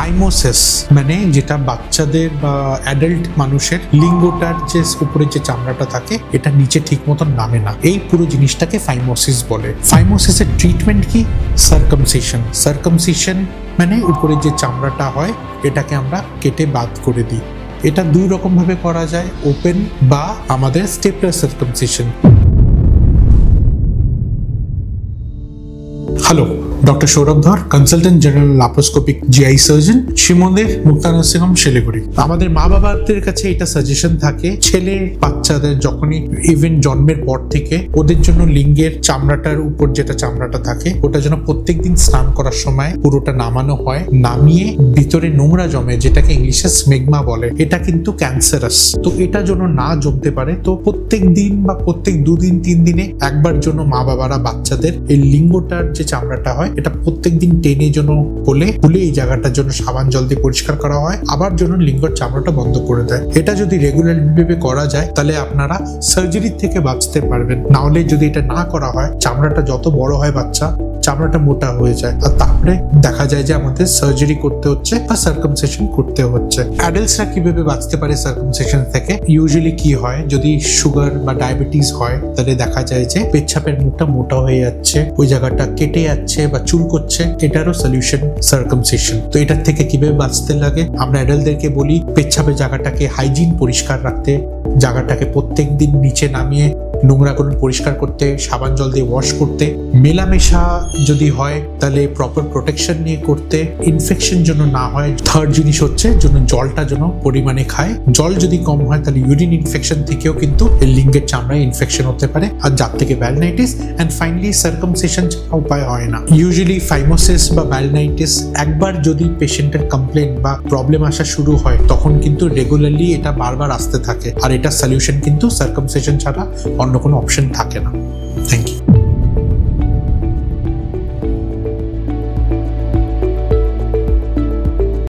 Phimosis মানে যেটা বাচ্চাদের বা অ্যাডাল্ট মানুষের লিঙ্গটার যে উপরে যে চামড়াটা থাকে এটা নিচে ঠিক মতন নামে না, এই পুরো জিনিসটাকে ফাইমোসিস বলে। ফাইমোসিসের ট্রিটমেন্ট কি? সার্কামসিশন। সার্কামসিশন মানে উপরে যে চামড়াটা হয় এটাকে আমরা কেটে বাদ করে দিই। এটা দুই রকম ভাবে করা যায়, ওপেন বা আমাদের stapler circumcision. Hello, doctor Saurav Dhar, consultant general laparoscopic GI surgeon, শিমন্দির মুক্তা নার্সিং হোম, শিলিগুড়ি। আমাদের মা বাবাদের কাছে এটা সাজেশন থাকে, ছেলে বাচ্চাদের যখনই ইভেন জন্মের পর থেকে ওদের জন্য লিঙ্গের চামড়াটার উপর যেটা চামড়াটা থাকে ওটা যেন প্রত্যেকদিন স্নান করার সময় পুরোটা নামানো হয়। নামিয়ে ভিতরে নোংরা জমে, যেটাকে ইংলিশে স্মেগমা বলে, এটা কিন্তু ক্যান্সারাস। তো এটা যেন না জমতে পারে, তো প্রত্যেক দিন বা প্রত্যেক 2 দিন 3 দিনে একবার জন্য মা বাবারা বাচ্চাদের এই লিঙ্গটার যে চামড়াটা হয় এটা প্রত্যেকদিন টেনে যেন খুলে এই জায়গাটার জন্য সাবান জল দিয়ে পরিষ্কার করা হয়, আবার যেন লিঙ্গর চামড়াটা বন্ধ করে দেয়। এটা যদি রেগুলার ভাবে করা যায় তাহলে আপনারা সার্জারি থেকে বাঁচতে পারবেন। না হলে যদি এটা না করা হয়, চামড়াটা যত বড় হয় বাচ্চা, চামড়াটা মোটা হয়ে যায়, আর তারপরে দেখা যায় যে আমাদের সার্জারি করতে হচ্ছে বা সার্কামসিশন করতে হচ্ছে। অ্যাডাল্টসরা কিভাবে বাঁচতে পারে সার্কামসিশন থেকে? ইউজুয়ালি কি হয়, যদি সুগার বা ডায়াবেটিস হয় তাহলে দেখা যায় যে পেচ্ছাপের মুখটা মোটা হয়ে যাচ্ছে, ওই জায়গাটা কেটে যাচ্ছে বা চুল করছে, এটারও সলিউশন সার্কামসিশন। তো এটার থেকে কিভাবে বাঁচতে লাগে? আমরা অ্যাডাল্টদেরকে বলি পেচ্ছাপের জায়গাটাকে হাইজিন পরিষ্কার রাখতে, জায়গাটাকে প্রত্যেক দিন নিচে নামিয়ে নোংরাগুলো পরিষ্কার করতে, সাবান জল দিয়ে ওয়াশ করতে, মেলামেশা যদি হয় তাহলে প্রপার প্রোটেকশন নিয়ে করতে, ইনফেকশন যেন না হয়। থার্ড জিনিস হচ্ছে যেন জলটা যেন পরিমাণে খায়। জল যদি কম হয় তাহলে ইউরিন ইনফেকশন থেকেও কিন্তু লিঙ্গের চামড়ায় ইনফেকশন হতে পারে, আর যার থেকে ভ্যালনাইটিস। অ্যান্ড ফাইনালি সার্কামসিশন উপায় হয় না। ইউজুয়ালি ফাইমোসিস বা ভ্যালনাইটিস একবার যদি পেশেন্টের কমপ্লেন বা প্রবলেম আসা শুরু হয় তখন কিন্তু রেগুলারলি এটা বারবার আসতে থাকে, আর এটা সলিউশন কিন্তু সার্কামসিশন ছাড়া অন্য কোনো অপশন থাকে না। Thank you.